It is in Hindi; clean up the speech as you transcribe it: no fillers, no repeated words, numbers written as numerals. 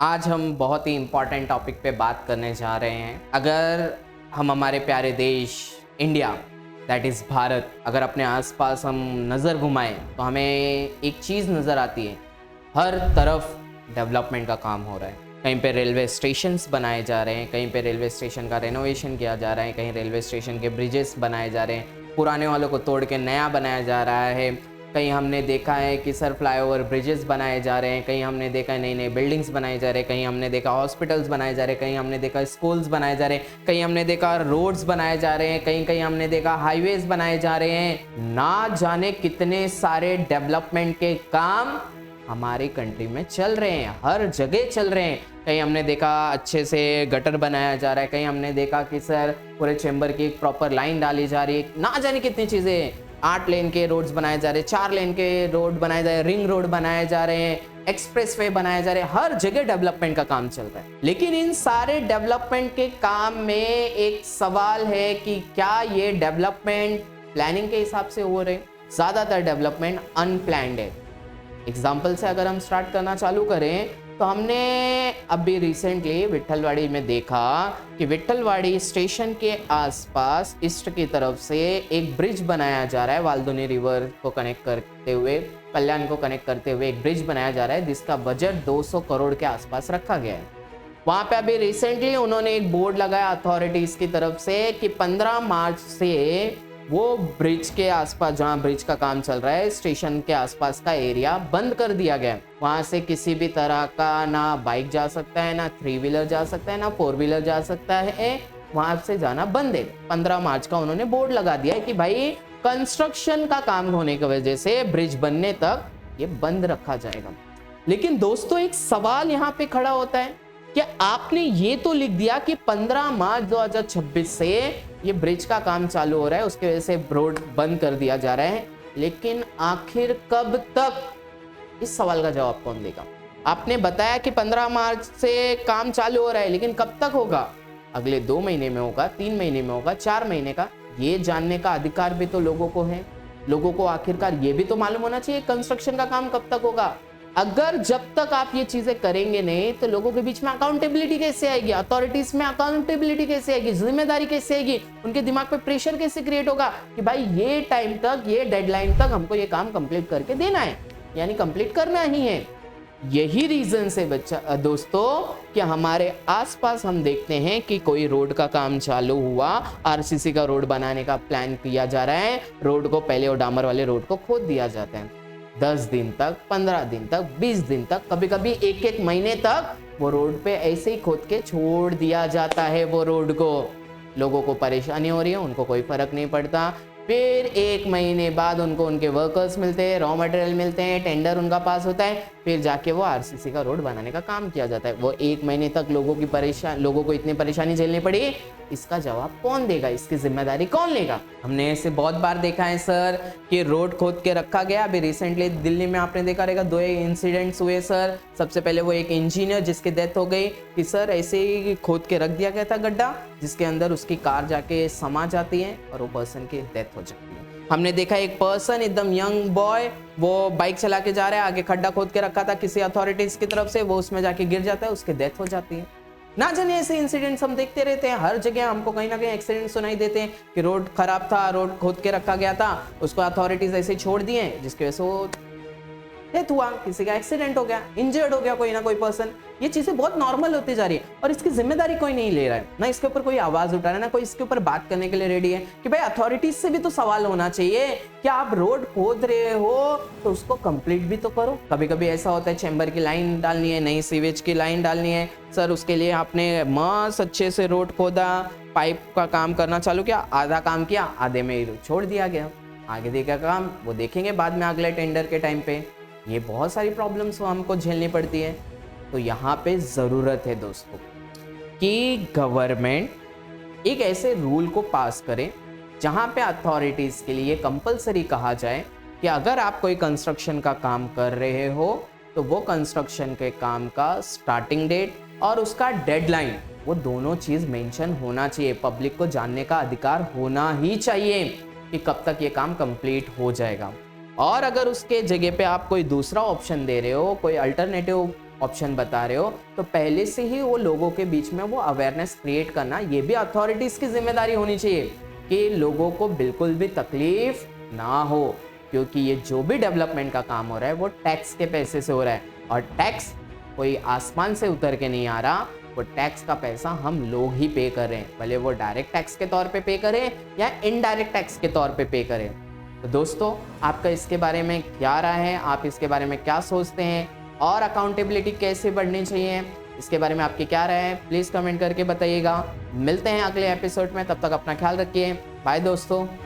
आज हम बहुत ही इम्पॉर्टेंट टॉपिक पे बात करने जा रहे हैं। अगर हम हमारे प्यारे देश इंडिया दैट इज़ भारत, अगर अपने आसपास हम नज़र घुमाएं तो हमें एक चीज़ नज़र आती है, हर तरफ डेवलपमेंट का काम हो रहा है। कहीं पे रेलवे स्टेशंस बनाए जा रहे हैं, कहीं पे रेलवे स्टेशन का रेनोवेशन किया जा रहा है, कहीं रेलवे स्टेशन के ब्रिजेस बनाए जा रहे हैं, पुराने वालों को तोड़ के नया बनाया जा रहा है। कहीं हमने देखा है कि सर फ्लाईओवर ब्रिजेस बनाए जा रहे हैं, कहीं हमने देखा है नई नई बिल्डिंग्स बनाए जा रहे हैं, कहीं हमने देखा हॉस्पिटल्स बनाए जा रहे हैं, कहीं हमने देखा स्कूल्स बनाए जा रहे हैं, कहीं हमने देखा रोड्स बनाए जा रहे हैं, कहीं कहीं हमने देखा हाईवेज बनाए जा रहे हैं। ना जाने कितने सारे डेवलपमेंट के काम हमारी कंट्री में चल रहे हैं, हर जगह चल रहे हैं। कहीं हमने देखा अच्छे से गटर बनाया जा रहा है, कहीं हमने देखा कि सर पूरे चेंबर की एक प्रॉपर लाइन डाली जा रही है। ना जाने कितनी चीज़ें, 8 लेन के रोड्स बनाए जा रहे हैं, 4 लेन के रोड बनाए जा रहे हैं, रिंग रोड बनाए जा रहे हैं, एक्सप्रेसवे बनाए जा रहे हैं, हर जगह डेवलपमेंट का काम चल रहा है। लेकिन इन सारे डेवलपमेंट के काम में एक सवाल है कि क्या ये डेवलपमेंट प्लानिंग के हिसाब से हो रहे? ज़्यादातर डेवलपमेंट अनप्लैंड है। एग्जाम्पल से अगर हम स्टार्ट करना चालू करें तो हमने अभी रिसेंटली विट्ठलवाड़ी में देखा कि विट्ठलवाड़ी स्टेशन के आसपास ईस्ट की तरफ से एक ब्रिज बनाया जा रहा है। वाल्दोनी रिवर को कनेक्ट करते हुए, कल्याण को कनेक्ट करते हुए एक ब्रिज बनाया जा रहा है जिसका बजट 200 करोड़ के आसपास रखा गया है। वहां पे अभी रिसेंटली उन्होंने एक बोर्ड लगाया अथॉरिटीज की तरफ से कि 15 मार्च से वो ब्रिज के आसपास, जहाँ ब्रिज का काम चल रहा है, स्टेशन के आसपास का एरिया बंद कर दिया गया है। वहां से किसी भी तरह का ना बाइक जा सकता है, ना 3 व्हीलर जा सकता है, ना 4 व्हीलर जा सकता है। वहां से जाना बंद है। 15 मार्च का उन्होंने बोर्ड लगा दिया है कि भाई कंस्ट्रक्शन का काम होने की वजह से ब्रिज बनने तक ये बंद रखा जाएगा। लेकिन दोस्तों, एक सवाल यहाँ पे खड़ा होता है कि आपने ये तो लिख दिया कि 15 मार्च 2026 से ये ब्रिज का काम चालू हो रहा है, उसकी वजह से रोड बंद कर दिया जा रहा है, लेकिन आखिर कब तक? इस सवाल का जवाब कौन देगा? आपने बताया कि 15 मार्च से काम चालू हो रहा है, लेकिन कब तक होगा? अगले 2 महीने में होगा, 3 महीने में होगा, 4 महीने का? ये जानने का अधिकार भी तो लोगों को है। लोगों को आखिरकार ये भी तो मालूम होना चाहिए कंस्ट्रक्शन का काम कब तक होगा। अगर जब तक आप ये चीजें करेंगे नहीं तो लोगों के बीच में अकाउंटेबिलिटी कैसे आएगी? अथॉरिटीज में अकाउंटेबिलिटी कैसे आएगी? जिम्मेदारी कैसे आएगी? उनके दिमाग पे प्रेशर कैसे क्रिएट होगा कि भाई ये टाइम तक, ये डेडलाइन तक हमको ये काम कंप्लीट करके देना है, यानी कंप्लीट करना ही है। यही रीजन से दोस्तों कि हमारे आसपास हम देखते हैं कि कोई रोड का काम चालू हुआ, आरसीसी का रोड बनाने का प्लान किया जा रहा है, रोड को पहले वो डामर वाले रोड को खोद दिया जाता है। 10 दिन तक, 15 दिन तक, 20 दिन तक, कभी कभी एक महीने तक वो रोड पे ऐसे ही खोद के छोड़ दिया जाता है। वो रोड को लोगों को परेशानी हो रही है, उनको कोई फर्क नहीं पड़ता। फिर 1 महीने बाद उनको उनके वर्कर्स मिलते हैं, रॉ मटेरियल मिलते हैं, टेंडर उनका पास होता है, फिर जाके वो आरसीसी का रोड बनाने का काम किया जाता है। वो 1 महीने तक लोगों को इतनी परेशानी झेलनी पड़ी, इसका जवाब कौन देगा? इसकी जिम्मेदारी कौन लेगा? हमने ऐसे बहुत बार देखा है सर कि रोड खोद के रखा गया। अभी रिसेंटली दिल्ली में आपने देखा रहेगा 2 इंसिडेंट्स हुए सर। सबसे पहले वो एक इंजीनियर जिसकी डेथ हो गई कि सर ऐसे ही खोद के रख दिया गया था गड्ढा, जिसके अंदर उसकी कार जाके समा जाती है और वो पर्सन की डेथ हो जाती है। हमने देखा एक पर्सन, एकदम यंग बॉय, वो बाइक चला के जा रहा है, आगे खड्डा खोद के रखा था किसी अथॉरिटीज की तरफ से, वो उसमें जाके गिर जाता है, उसकी डेथ हो जाती है। ना जाने ऐसे इंसिडेंट्स हम देखते रहते हैं। हर जगह हमको कहीं ना कहीं एक्सीडेंट सुनाई देते हैं कि रोड खराब था, रोड खोद के रखा गया था, उसको अथॉरिटीज ऐसे छोड़ दिए जिसकी वजह से वो डेथ हुआ, किसी का एक्सीडेंट हो गया, इंजर्ड हो गया कोई ना कोई पर्सन। ये चीजें बहुत नॉर्मल होती जा रही है और इसकी जिम्मेदारी कोई नहीं ले रहा है, ना इसके ऊपर कोई आवाज उठा रहा है, ना कोई इसके ऊपर बात करने के लिए रेडी है कि भाई अथॉरिटीज से भी तो सवाल होना चाहिए कि आप रोड खोद रहे हो तो उसको कंप्लीट भी तो करो। कभी कभी ऐसा होता है चैम्बर की लाइन डालनी है, नई सीवेज की लाइन डालनी है, सर उसके लिए आपने मस्त अच्छे से रोड खोदा, पाइप का काम करना चालू किया, आधा काम किया, आधे में छोड़ दिया गया, आगे देखा काम वो देखेंगे बाद में अगले टेंडर के टाइम पे। ये बहुत सारी प्रॉब्लम्स हमको झेलनी पड़ती है। तो यहाँ पे ज़रूरत है दोस्तों कि गवर्नमेंट एक ऐसे रूल को पास करे जहाँ पे अथॉरिटीज़ के लिए कंपलसरी कहा जाए कि अगर आप कोई कंस्ट्रक्शन का काम कर रहे हो तो वो कंस्ट्रक्शन के काम का स्टार्टिंग डेट और उसका डेडलाइन, वो दोनों चीज़ मेंशन होना चाहिए। पब्लिक को जानने का अधिकार होना ही चाहिए कि कब तक ये काम कंप्लीट हो जाएगा। और अगर उसके जगह पे आप कोई दूसरा ऑप्शन दे रहे हो, कोई अल्टरनेटिव ऑप्शन बता रहे हो, तो पहले से ही वो लोगों के बीच में वो अवेयरनेस क्रिएट करना, ये भी अथॉरिटीज़ की जिम्मेदारी होनी चाहिए कि लोगों को बिल्कुल भी तकलीफ ना हो, क्योंकि ये जो भी डेवलपमेंट का काम हो रहा है वो टैक्स के पैसे से हो रहा है, और टैक्स कोई आसमान से उतर के नहीं आ रहा, वो टैक्स का पैसा हम लोग ही पे कर रहे हैं, भले वो डायरेक्ट टैक्स के तौर पे करें या इनडायरेक्ट टैक्स के तौर पे करें। तो दोस्तों, आपका इसके बारे में क्या राय है, आप इसके बारे में क्या सोचते हैं, और अकाउंटेबिलिटी कैसे बढ़नी चाहिए, इसके बारे में आपकी क्या राय है, प्लीज़ कमेंट करके बताइएगा। मिलते हैं अगले एपिसोड में, तब तक अपना ख्याल रखिए। बाय दोस्तों।